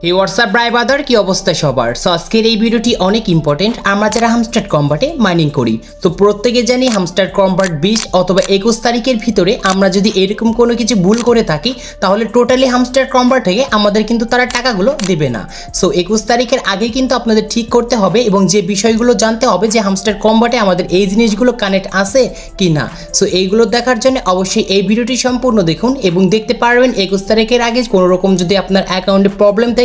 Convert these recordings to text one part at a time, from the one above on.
এই WhatsApp brother কি অবস্থা সবার। সো আজকের এই ভিডিওটি অনেক ইম্পর্টেন্ট। আমরা যারা হামস্টার কম্বাটে মাইনিং করি তো প্রত্যেকে জানি হামস্টার কম্বাট 20 অথবা 21 তারিখের ভিতরে আমরা যদি এরকম কোনো কিছু ভুল করে থাকি তাহলে টোটালি হামস্টার কম্বাট থেকে আমাদের কিন্তু তারা টাকাগুলো দেবে না। সো 21 তারিখের আগে কিন্তু আপনাদের ঠিক করতে হবে এবং যে বিষয়গুলো জানতে হবে যে হামস্টার কম্বাটে আমাদের এই জিনিসগুলো কানেক্ট আছে কি না। সো এইগুলো দেখার জন্য অবশ্যই এই ভিডিওটি সম্পূর্ণ দেখুন এবং দেখতে পারবেন 21 তারিখের আগে কোনো রকম যদি আপনার অ্যাকাউন্টে প্রবলেম থাকে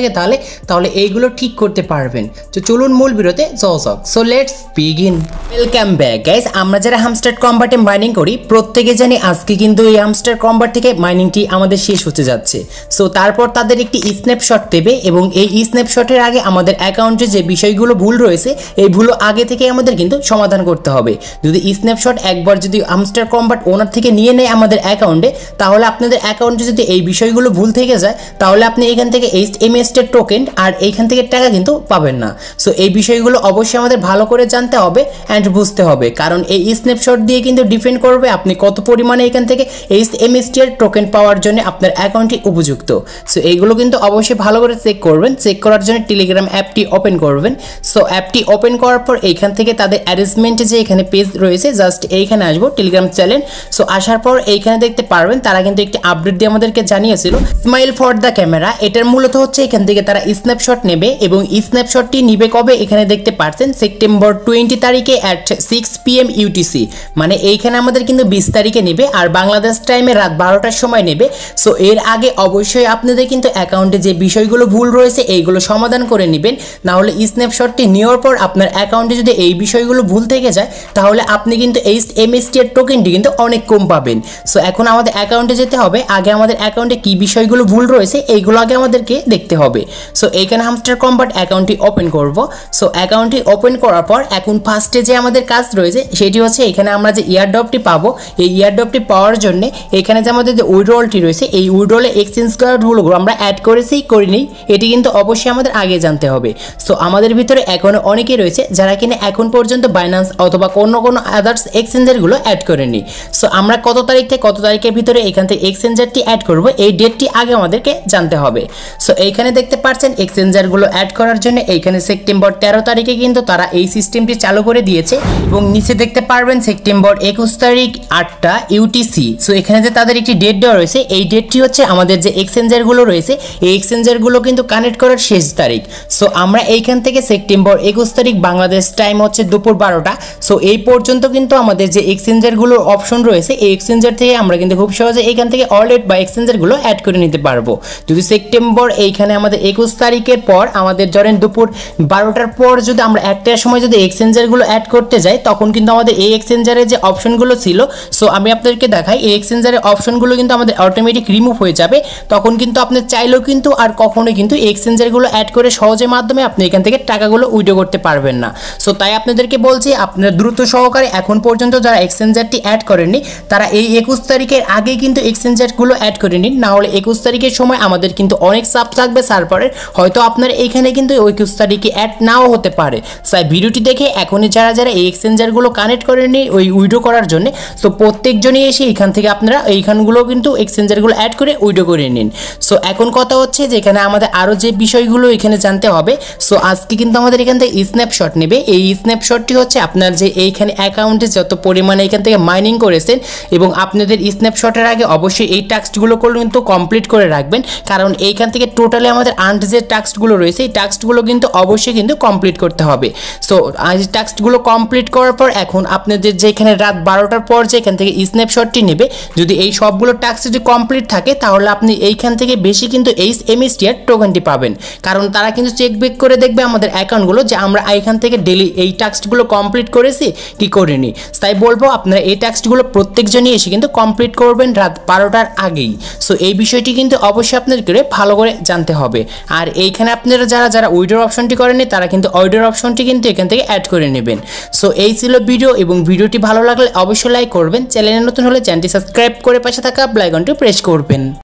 তাহলে এইগুলো ঠিক করতে পারবেন। তো চলুন মূল ভিডিওতে যাওয়া যাক। So let's begin. Welcome back guys. আমরা যারা হামস্টার কম্বাটে মাইনিং করি প্রত্যেকে জানি আজকে কিন্তু এই হামস্টার কম্বাট থেকে মাইনিংটি আমাদের শেষ হতে যাচ্ছে। সো তারপর তাদের একটি স্ন্যাপশট দেবে এবং এই স্ন্যাপশটের আগে আমাদের অ্যাকাউন্টে যে বিষয়গুলো ভুল রয়েছে এই ভুল আগে থেকে আমাদের কিন্তু সমাধান করতে হবে। যদি স্ন্যাপশট একবার যদি হামস্টার কম্বাট ওনার থেকে নিয়ে নেয় আমাদের অ্যাকাউন্টে তাহলে আপনাদের অ্যাকাউন্টে যদি এই বিষয়গুলো ভুল থেকে যায় তাহলে আপনি এখান থেকে HMS টোকেন আর এইখান থেকে টাকা কিন্তু পাবেন না। সো এই বিষয়গুলো অবশ্যই আমাদের ভালো করে জানতে হবে অ্যান্ড বুঝতে হবে, কারণ এই স্ন্যাপশট দিয়ে কিন্তু ডিপেন্ড করবে আপনি কত পরিমাণে এখান থেকে HMS টোকেন পাওয়ার জন্য আপনার অ্যাকাউন্টটি উপযুক্ত। সো এইগুলো কিন্তু অবশ্যই ভালো করে চেক করবেন। চেক করার জন্য টেলিগ্রাম অ্যাপটি ওপেন করবেন। সো অ্যাপটি ওপেন করার পর এইখান থেকে তাদের অ্যারেঞ্জমেন্টে যে এখানে পেজ রয়েছে জাস্ট এইখানে আসবো টেলিগ্রাম চ্যানেল। সো আসার পর এইখানে দেখতে পারবেন তারা কিন্তু একটি আপডেট দিয়ে আমাদেরকে জানিয়েছিল স্মাইল ফর দ্য ক্যামেরা। এটার মূলত হচ্ছে এখান থেকে তারা স্ন্যাপশট নেবে এবং স্ন্যাপশটটি নিবে কবে এখানে দেখতে পাচ্ছেন সেপ্টেম্বর 20 তারিখে at 6 PM UTC, মানে এইখানে আমাদের কিন্তু 20 তারিখে নেবে আর বাংলাদেশ টাইমে রাত 12টার সময় নেবে। সো এর আগে অবশ্যই আপনাদের কিন্তু অ্যাকাউন্টে যে বিষয়গুলো ভুল রয়েছে এইগুলো সমাধান করে নেবেন, না হলে স্ন্যাপশটটি নেওয়ার পর আপনার অ্যাকাউন্টে যদি এই বিষয়গুলো ভুল থেকে যায় তাহলে আপনি কিন্তু HMS টোকেনটি কিন্তু অনেক কম পাবেন। সো এখন আমাদের অ্যাকাউন্টে যেতে হবে, আগে আমাদের অ্যাকাউন্টে কি বিষয়গুলো ভুল রয়েছে এইগুলো আগে আমাদেরকে দেখতে হবে। সো এইখানে হামস্টার কম্বাট অ্যাকাউন্টটি ওপেন করব। সো অ্যাকাউন্টটি ওপেন করার পর এখন ফার্স্টে যে আমাদের কাজ রয়েছে সেটি হচ্ছে এখানে আমরা যে ইয়ারড্রপটি পাবো এই ইয়ারড্রপটি পাওয়ার জন্য এখানে যে আমাদের যে উইড্রলটি রয়েছে এই উইড্রলে এক্সচেঞ্জ কার্ডগুলো আমরা অ্যাড করেছি করিনি এটি কিন্তু অবশ্যই আমাদের আগে জানতে হবে। সো আমাদের ভিতরে এখনো অনেকেই রয়েছে যারা কিনা এখন পর্যন্ত বাইন্যান্স অথবা কোনো আদার্স এক্সচেঞ্জারগুলো অ্যাড করেনি। সো আমরা কত তারিখ থেকে কত তারিখের ভিতরে এখান থেকে এক্সচেঞ্জারটি অ্যাড করব এই ডেটটি আগে আমাদেরকে জানতে হবে। সো এইখানে দেখতে পাচ্ছেন এক্সচেঞ্জারগুলো অ্যাড করার জন্য এইখানে সেপ্টেম্বর 13 তারিখে কিন্তু তারা এই সিস্টেমটি চালু করে দিয়েছে এবং নিচে দেখতে পারবেন সেপ্টেম্বর 21 তারিখ 8টা UTC। সো এখানে যে তাদের একটি ডেট দেওয়া রয়েছে এই ডেটটি হচ্ছে আমাদের যে এক্সচেঞ্জারগুলো রয়েছে এই এক্সচেঞ্জারগুলো কিন্তু কানেক্ট করার শেষ তারিখ। সো আমরা এইখান থেকে সেপ্টেম্বর 21 তারিখ বাংলাদেশ টাইম হচ্ছে দুপুর 12টা। সো এই পর্যন্ত কিন্তু আমাদের যে এক্সচেঞ্জারগুলোর অপশন রয়েছে এই এক্সচেঞ্জার থেকে আমরা কিন্তু খুব সহজে এইখান থেকে ওয়ালেট বা এক্সচেঞ্জারগুলো অ্যাড করে নিতে পারবো। যদি সেপ্টেম্বর এইখানে আমাদের 21 তারিখের পর আমাদের ধরেন দুপুর 12টার পর যদি আমরা একটার সময় যদি এক্সচেঞ্জারগুলো অ্যাড করতে যাই তখন কিন্তু আমাদের এই এক্সচেঞ্জারের যে অপশনগুলো ছিল সো আমি আপনাদেরকে দেখাই এই এক্সচেঞ্জারের অপশনগুলো কিন্তু আমাদের অটোমেটিক রিমুভ হয়ে যাবে। তখন কিন্তু আপনি চাইলেও কিন্তু আর কখনোই কিন্তু এক্সচেঞ্জারগুলো অ্যাড করে সহজের মাধ্যমে আপনি এখান থেকে টাকাগুলো উইথড্র করতে পারবেন না। সো তাই আপনাদেরকে বলছি আপনারা দ্রুত সহকারে এখন পর্যন্ত যারা এক্সচেঞ্জারটি অ্যাড করেননি তারা এই 21 তারিখের আগে কিন্তু এক্সচেঞ্জারগুলো অ্যাড করে নিন, না হলে 21 তারিখের সময় আমাদের কিন্তু অনেক চাপ থাকবে সার্ভারের, হয়তো আপনার এইখানে কিন্তু 21 তারিখে অ্যাড নাও হতে পারে। তাই ভিডিওটি দেখে এখনই যারা এই এক্সচেঞ্জারগুলো কানেক্ট করেননি ওই উইথড্র করার জন্য সো প্রত্যেকজনই এসে এখান থেকে আপনারা এইখানগুলো কিন্তু এক্সচেঞ্জারগুলো অ্যাড করে উইথড্র করে নিন। সো এখন কথা হচ্ছে যে এখানে আমাদের আরও যে বিষয়গুলো এখানে জানতে হবে। সো আজকে কিন্তু আমাদের এখান থেকে স্ন্যাপশট নেবে। এই স্ন্যাপশটটি হচ্ছে আপনার যে এইখানে অ্যাকাউন্টে যত পরিমাণে এখান থেকে মাইনিং করেছেন এবং আপনাদের স্ন্যাপশটের আগে অবশ্যই এই টাস্কগুলো কিন্তু কমপ্লিট করে রাখবেন, কারণ এইখান থেকে টোটালি আমাদের আর্নড যে টাস্কগুলো রয়েছে এই টাস্কগুলো কিন্তু অবশ্যই কিন্তু কমপ্লিট করতে হবে। সো এই টাস্কগুলো কমপ্লিট করার পর এখন আপনাদের যেখানে রাত 12টার পর যে এখান থেকে স্ন্যাপশটটি নেবে যদি এই সবগুলো টাস্ক যদি কমপ্লিট থাকে তাহলে আপনি এইখান থেকে বেশি কিন্তু HMS টোকেনটি পাবেন, কারণ তারা কিন্তু চেক বেক করে দেখবে আমাদের অ্যাকাউন্টগুলো যে আমরা এইখান থেকে ডেলি এই টাস্কগুলো কমপ্লিট করেছি কি করিনি। তাই বলবো আপনারা এই টাস্কগুলো প্রত্যেকজনই এসে কিন্তু কমপ্লিট করবেন রাত 12টার আগেই। সো এই বিষয়টি কিন্তু অবশ্যই আপনাদেরকে ভালো করে জানতে হবে। আর এইখানে আপনারা যারা উইথড্র অপশনটি করেননি তারা কিন্তু উইথড্র অপশনটি কিন্তু এখান থেকে অ্যাড করে নেবেন। সো এই ছিল ভিডিও এবং ভিডিওটি ভালো লাগলে অবশ্যই লাইক করবেন, চ্যানেলে নতুন হলে চ্যানেলটি সাবস্ক্রাইব করে পাশে থাকা বেল আইকনটি প্রেস করবেন।